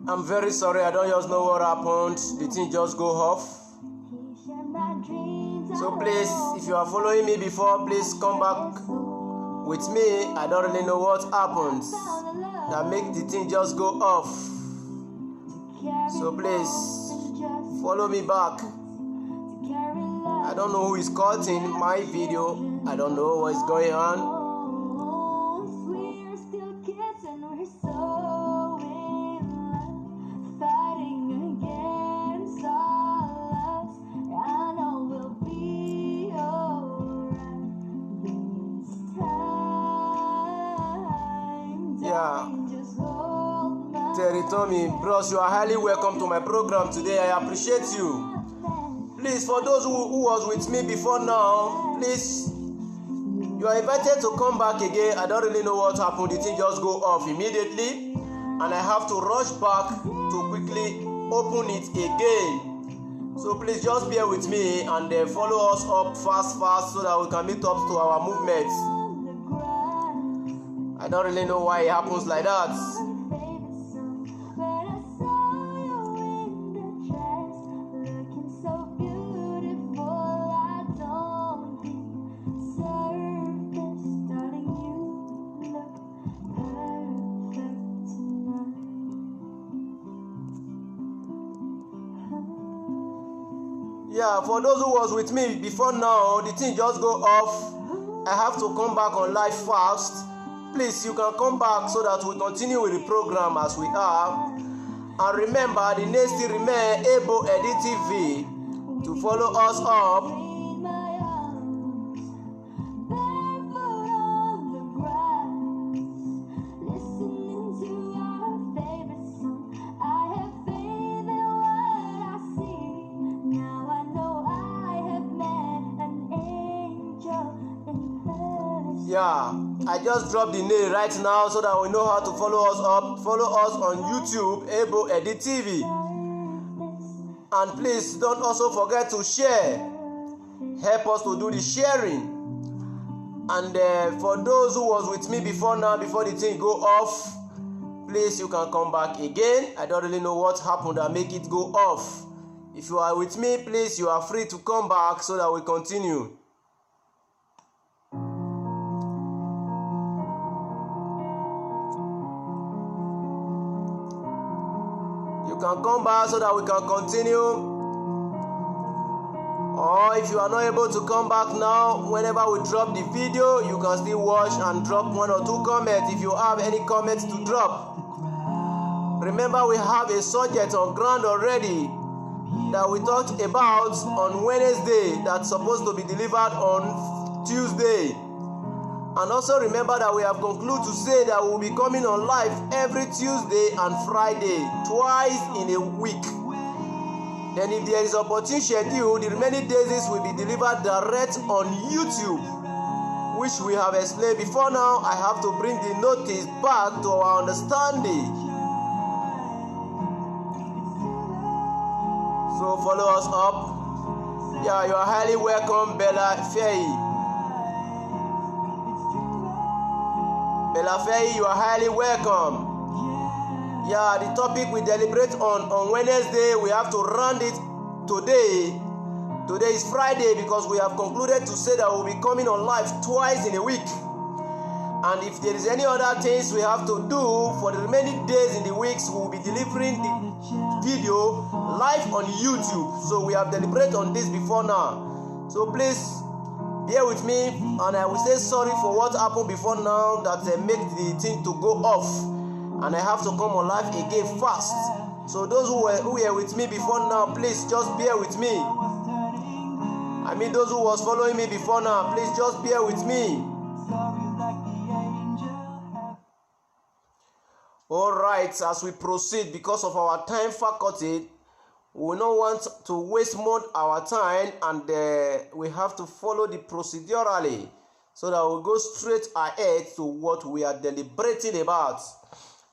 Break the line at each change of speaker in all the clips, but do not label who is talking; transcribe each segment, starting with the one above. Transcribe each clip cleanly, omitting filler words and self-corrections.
I'm very sorry, I don't just know what happened. The thing just go off. So please, if you are following me before, please come back with me. I don't really know what happened that make the thing just go off. So please, follow me back. I don't know who is cutting my video. I don't know what is going on. Terry Tommy, bros, you are highly welcome to my program today. I appreciate you. Please, for those who was with me before now, please, you are invited to come back again. I don't really know what happened. The thing just go off immediately, and I have to rush back to quickly open it again. So please just bear with me and follow us up fast so that we can meet up to our movements. I don't really know why it happens like that. Yeah, for those who was with me before now, the thing just go off. I have to come back on live fast. Please, you can come back so that we continue with the program as we are. And remember, the name still remain Ebo Edit TV to follow us up. Yeah, I just dropped the name right now so that we know how to follow us up. Follow us on YouTube, Ebo Edit TV. And please don't also forget to share. Help us to do the sharing. And for those who was with me before now, before the thing go off, please you can come back again. I don't really know what happened that make it go off. If you are with me, please you are free to come back so that we continue. You can come back so that we can continue. Or if you are not able to come back now, whenever we drop the video, you can still watch and drop 1 or 2 comments if you have any comments to drop. Remember, we have a subject on ground already that we talked about on Wednesday that's supposed to be delivered on Tuesday. And also remember that we have concluded to say that we will be coming on live every Tuesday and Friday, twice in a week. Then if there is opportunity schedule, the remaining days will be delivered direct on YouTube, which we have explained before now. I have to bring the notice back to our understanding. So follow us up. Yeah, you are highly welcome, Bella Faye. Bella Faye, you are highly welcome. Yeah, the topic we deliberate on Wednesday, we have to run it today. Today is Friday because we have concluded to say that we'll be coming on live twice in a week. And if there is any other things we have to do for the remaining days in the weeks, we will be delivering the video live on YouTube. So we have deliberated on this before now. So please bear with me, and I will say sorry for what happened before now that make the thing to go off. And I have to come on live again fast. So those who were with me before now, please just bear with me. I mean those who was following me before now, please just bear with me. Alright, as we proceed, because of our time faculty, we don't want to waste more our time, and we have to follow the procedurally so that we go straight ahead to what we are deliberating about,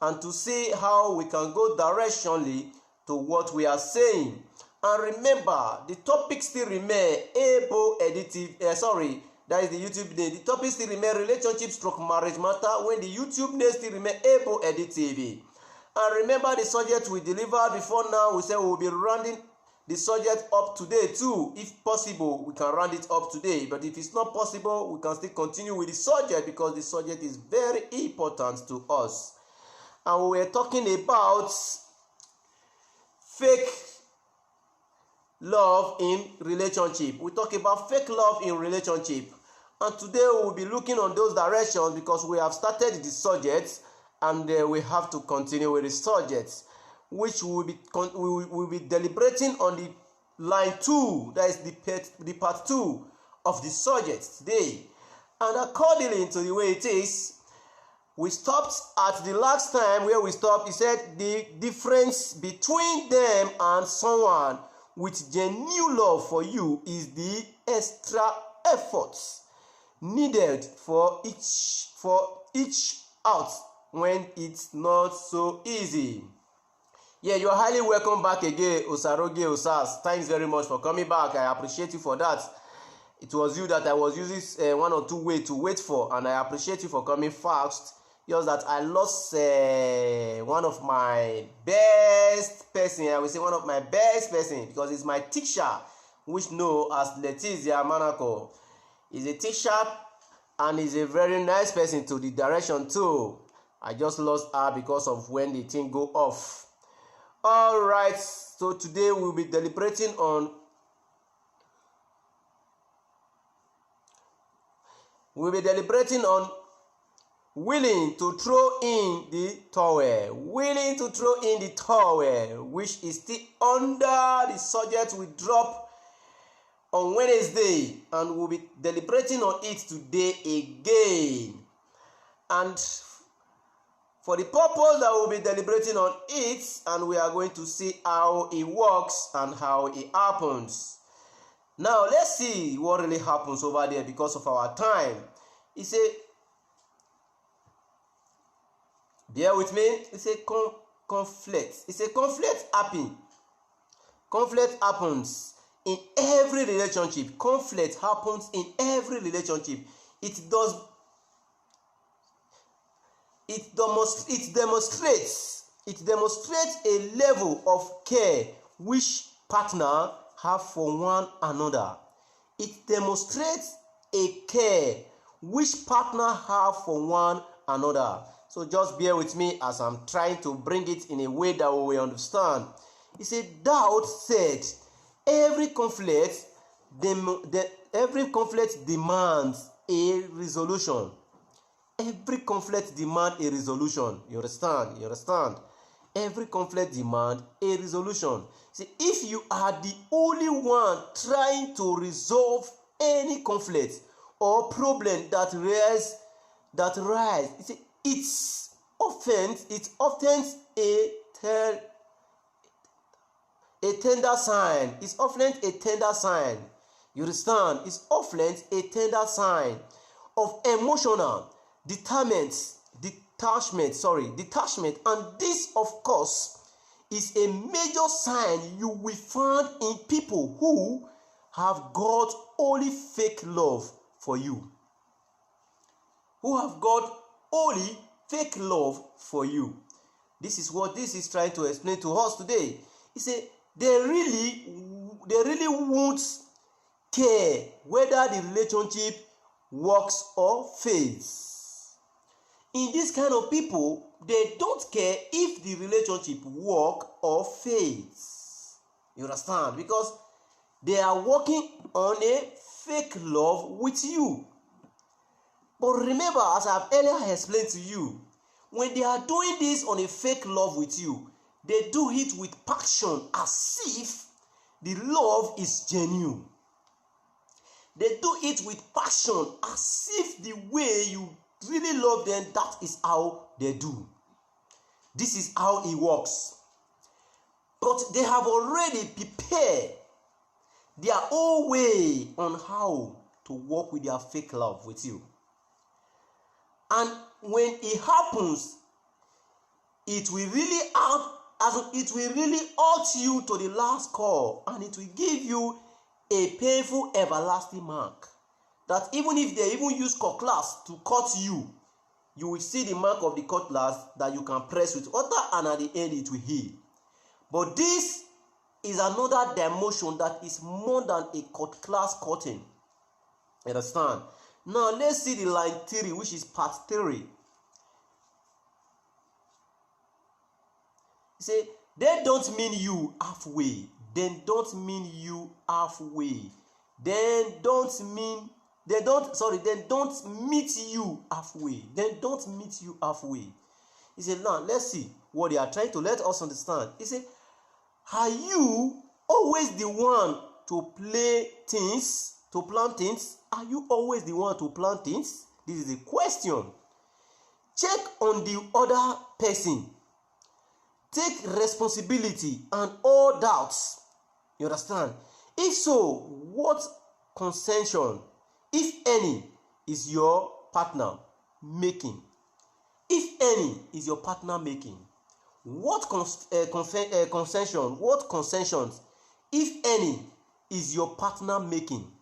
and to see how we can go directionally to what we are saying. And remember, the topic still remain Ebo Editive. That is the YouTube name. The topic still remain relationship / marriage matter, when the YouTube name still remain Ebo Edit TV. And remember the subject we delivered before now. We said we will be rounding the subject up today too. If possible, we can round it up today. But if it's not possible, we can still continue with the subject because the subject is very important to us. And we were talking about fake love in relationship. We talk about fake love in relationship. And today we will be looking on those directions because we have started the subject and we have to continue with the subject, which we will be deliberating on the line 2, that is the part 2 of the subject today. And accordingly to the way it is, we stopped at the last time where we stopped. He said the difference between them and someone with genuine love for you is the extra efforts needed for each out when it's not so easy. Yeah, you're highly welcome back again, Osaroge Osas. Thanks very much for coming back. I appreciate you for that. It was you that I was using 1 or 2 ways to wait for, and I appreciate you for coming fast. Just that I lost one of my best person. I will say one of my best person because it's my teacher, which know as Letizia Manako. He's a teacher and he's a very nice person to the direction too. I just lost her because of when the thing go off. All right, so today we'll be deliberating on willing to throw in the towel. Willing to throw in the towel, which is still under the subject we drop on Wednesday, and we'll be deliberating on it today again. And for the purpose that we'll be deliberating on it, and we are going to see how it works and how it happens. Now, let's see what really happens over there because of our time. He said, bear with me. It's a conflict. It's a conflict happen. Conflict happens in every relationship. Conflict happens in every relationship. It demonstrates a level of care which partner have for one another. It demonstrates a care which partner have for one another. So just bear with me as I'm trying to bring it in a way that we will understand. He said, Doubt said, every conflict demands a resolution. Every conflict demands a resolution. You understand? Every conflict demands a resolution. See, if you are the only one trying to resolve any conflict or problem that rise, it's often a tender sign. It's often a tender sign. You understand? It's often a tender sign of emotional detachment. And this, of course, is a major sign you will find in people who have got only fake love for you. Who have got only fake love for you. This is what this is trying to explain to us today. He said they really won't care whether the relationship works or fails. In this kind of people, they don't care if the relationship works or fails. You understand? Because they are working on a fake love with you. But remember, as I've earlier explained to you, when they are doing this on a fake love with you, they do it with passion as if the love is genuine. They do it with passion as if the way you really love them, that is how they do. This is how it works. But they have already prepared their own way on how to work with their fake love with you. And when it happens, it will really hurt you to the last call, and it will give you a painful everlasting mark. That even if they even use cutlass to cut you, you will see the mark of the cutlass that you can press with water, and at the end it will heal. But this is another dimension that is more than a cutlass cutting. Understand? Now let's see the line 3, which is part 3. He say, they don't mean you halfway. Then don't mean you halfway. Then don't meet you halfway. Then don't meet you halfway. He said, now let's see what they are trying to let us understand. He said, are you always the one to plant things? Are you always the one to plant things? This is a question. Check on the other person. Take responsibility and all doubts. You understand? If so, what concession, if any, is your partner making? If any is your partner making? What concessions, if any, is your partner making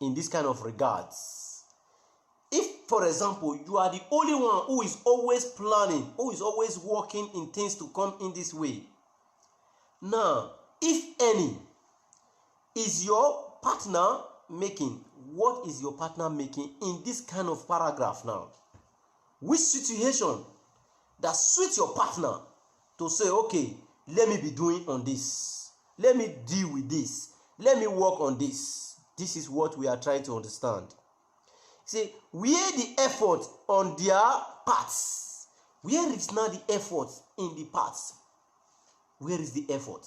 in this kind of regards? If, for example, you are the only one who is always planning, who is always working in things to come in this way, now, if any, is your partner making? What is your partner making in this kind of paragraph now? Which situation that suits your partner to say, okay, let me be doing on this. Let me deal with this. Let me work on this. This is what we are trying to understand. See, where the effort on their parts? Where is now the effort in the parts? Where is the effort?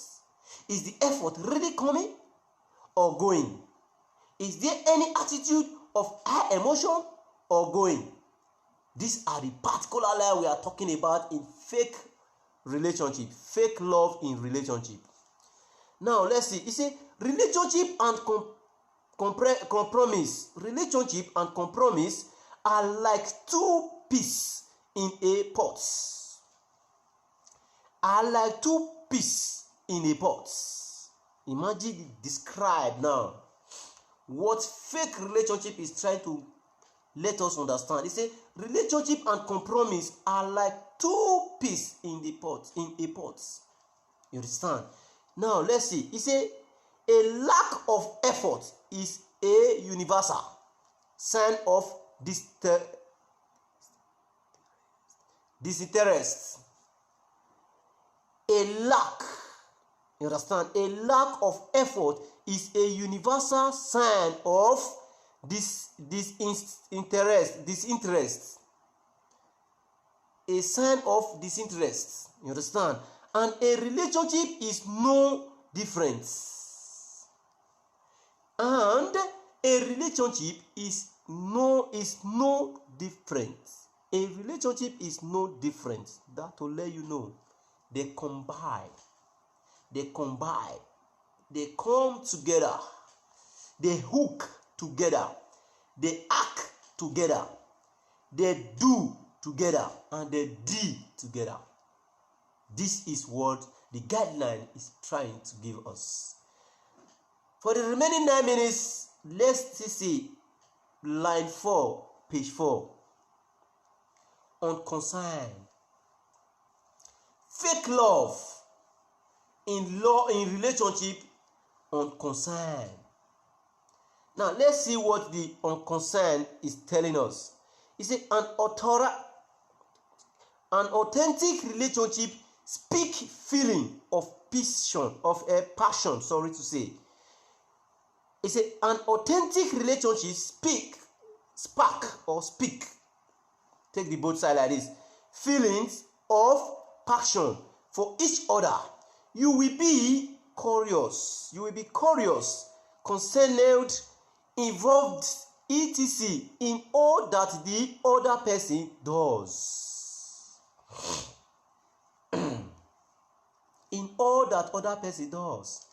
Is the effort really coming or going? Is there any attitude of high emotion or going? These are the particular line we are talking about in fake relationship, fake love in relationship. Now let's see. It says relationship and compromise. Relationship and compromise are like two peas in a pot. Are like two peas in a pot. Imagine, describe now what fake relationship is trying to let us understand. It says relationship and compromise are like two peas in the pot, in a pot. You understand? Now let's see. It says a lack of effort is a universal sign of disinterest. A lack, you understand? A lack of effort is a universal sign of disinterest. A sign of disinterest. You understand? And a relationship is no different. And a relationship is no different. A relationship is no different. That will let you know. They combine. They come together. They hook together. They act together. They do together. And they deal together. This is what the guideline is trying to give us. For the remaining 9 minutes, let's see line 4, page 4. On concern. Fake love in relationship on concern. Now let's see what the on concern is telling us. It says an authentic relationship speak feeling of passion. Sorry to say. It's an authentic relationship speak. Take the both side like this. Feelings of passion for each other. You will be curious. Concerned, involved, etc. in all that the other person does. In all that other person does.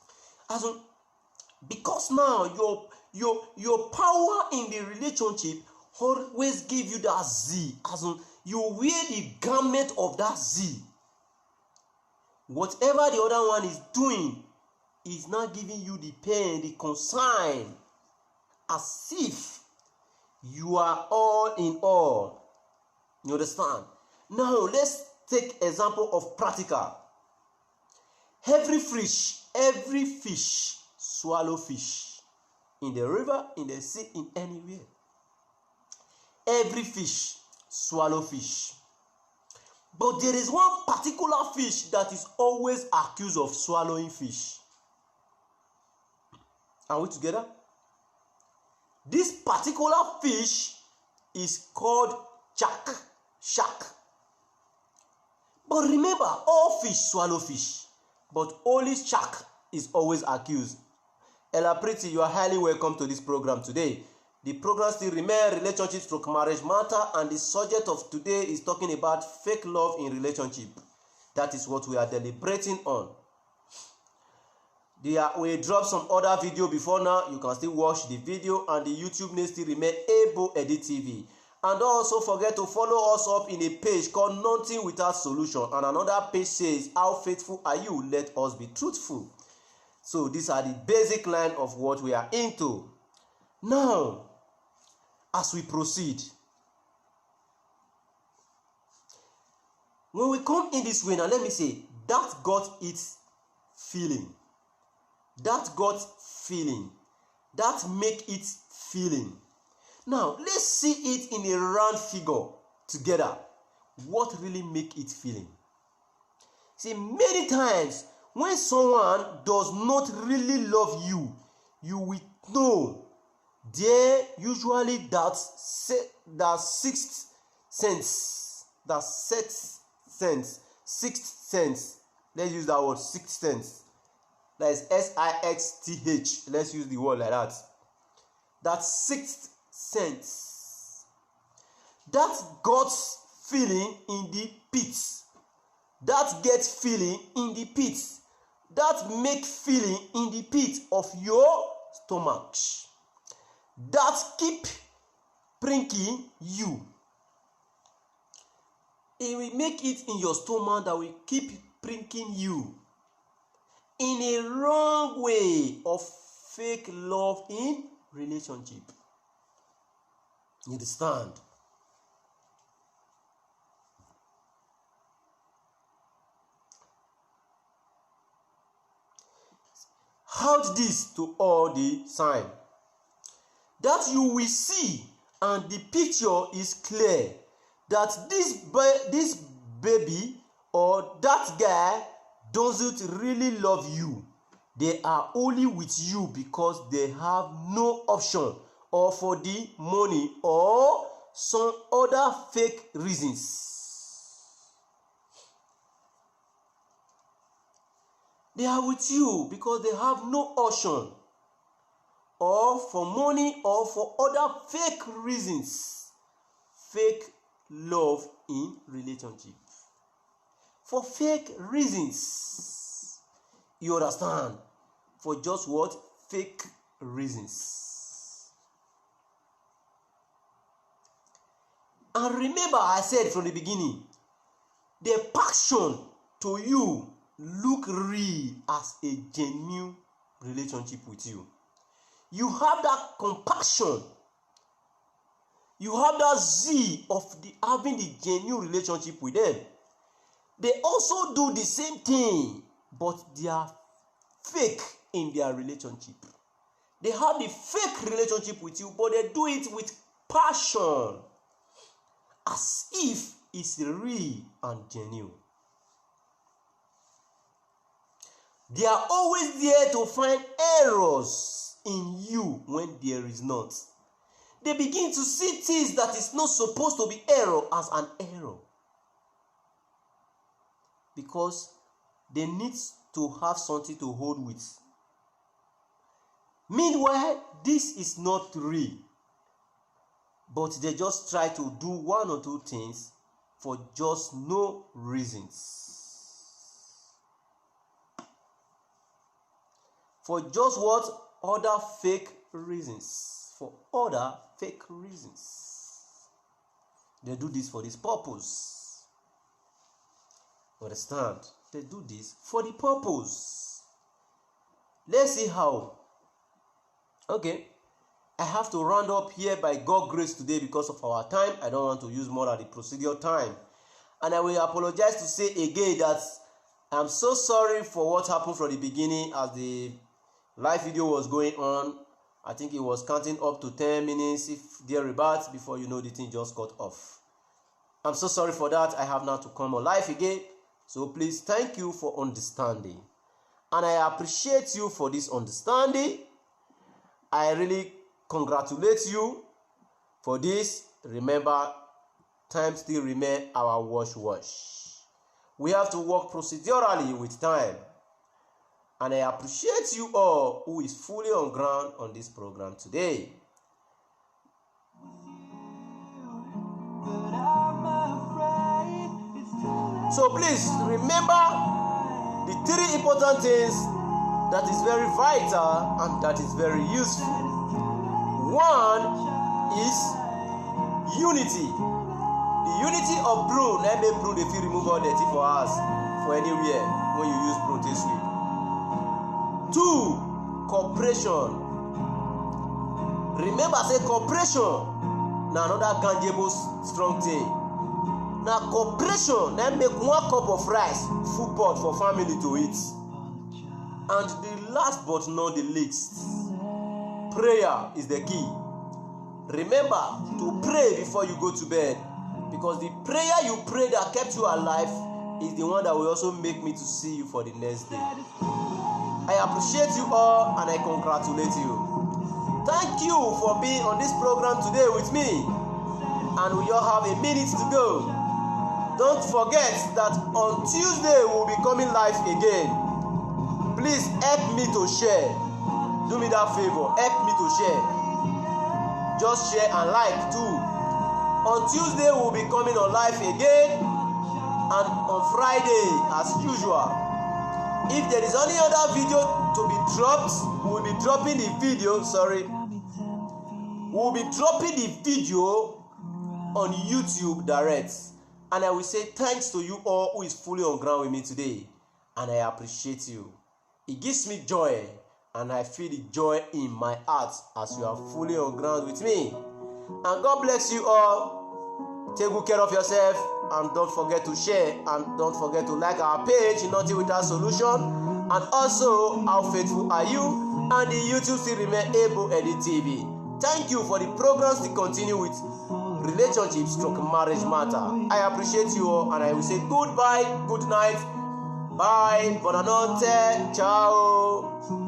Because now your power in the relationship always give you that zeal. You wear the garment of that zeal. Whatever the other one is doing is not giving you the pain, the concern, as if you are all in all. You understand? Now let's take example of practical. Every fish swallow fish. In the river, in the sea, in anywhere. Every fish swallow fish. But there is one particular fish that is always accused of swallowing fish. Are we together? This particular fish is called shark. But remember, all fish swallow fish, but only shark is always accused. Ella Pretty, you are highly welcome to this program today. The program still remains relationship stroke marriage matter, and the subject of today is talking about fake love in relationship. That is what we are deliberating on. We dropped some other video before now. You can still watch the video, and the YouTube name still remain Able Edit TV. And don't also forget to follow us up in a page called Nothing Without Solution, and another page says, How faithful are you? Let us be truthful. So these are the basic line of what we are into. Now, as we proceed, when we come in this way, now let me say, that got its feeling. That got feeling. That make it feeling. Now, let's see it in a round figure together. What really make it feeling? See, many times, when someone does not really love you, you will know there usually that sixth sense. Let's use that word, sixth sense. That is SIXTH. Let's use the word like that. That sixth sense. That God's feeling in the pit. That get feeling in the pit. That make feeling in the pit of your stomach. That keep pricking you. It will make it in your stomach that will keep pricking you in a wrong way of fake love in relationship. You understand? Add this to all the sign that you will see, and the picture is clear that this baby or that guy doesn't really love you. They are only with you because they have no option, or for the money, or some other fake reasons. They are with you because they have no option, or for money, or for other fake reasons. Fake love in relationship. For fake reasons. You understand? For just what? Fake reasons. And remember, I said from the beginning, the passion to you look real as a genuine relationship with you. You have that compassion. You have that zeal of having the genuine relationship with them. They also do the same thing, but they are fake in their relationship. They have the fake relationship with you, but they do it with passion, as if it's real and genuine. They are always there to find errors in you when there is not. They begin to see things that is not supposed to be error as an error, because they need to have something to hold with. Meanwhile, this is not real, but they just try to do one or two things for just no reasons. For just what? Other fake reasons. For other fake reasons. They do this for this purpose. Understand? They do this for the purpose. Let's see how. Okay. I have to round up here by God's grace today because of our time. I don't want to use more of the procedure time. And I will apologize to say again that I'm so sorry for what happened from the beginning as the live video was going on. I think it was counting up to 10 minutes, if thereabouts, before you know the thing just got off. I'm so sorry for that. I have now to come on live again. So please, thank you for understanding. And I appreciate you for this understanding. I really congratulate you for this. Remember, time still remains our watch. We have to work procedurally with time. And I appreciate you all who is fully on ground on this program today. So please remember the 3 important things that is very vital and that is very useful. One is unity. The unity of broom. Let me broom if you remove all dirty for us for anywhere when you use broom to sweep. 2, cooperation. Remember, say cooperation. Now another tangible strong thing. Now cooperation, then make 1 cup of rice, food pot for family to eat. And the last but not the least, prayer is the key. Remember to pray before you go to bed, because the prayer you pray that kept you alive is the one that will also make me to see you for the next day. I appreciate you all and I congratulate you. Thank you for being on this program today with me. And we all have a minute to go. Don't forget that on Tuesday we'll be coming live again. Please help me to share. Do me that favor. Help me to share. Just share and like too. On Tuesday we'll be coming on live again. And on Friday as usual. If there is any other video to be dropped, we'll be dropping the video. We'll be dropping the video on YouTube direct. And I will say thanks to you all who is fully on ground with me today. And I appreciate you. It gives me joy. And I feel the joy in my heart as you are fully on ground with me. And God bless you all. Take good care of yourself. And don't forget to share. And don't forget to like our page, Nothing Without Solution. And also, how faithful are you? And the YouTube still remain Able Edit TV. Thank you for the programs to continue with relationships, marriage matter. I appreciate you all and I will say goodbye, good night, bye, buonanotte, ciao.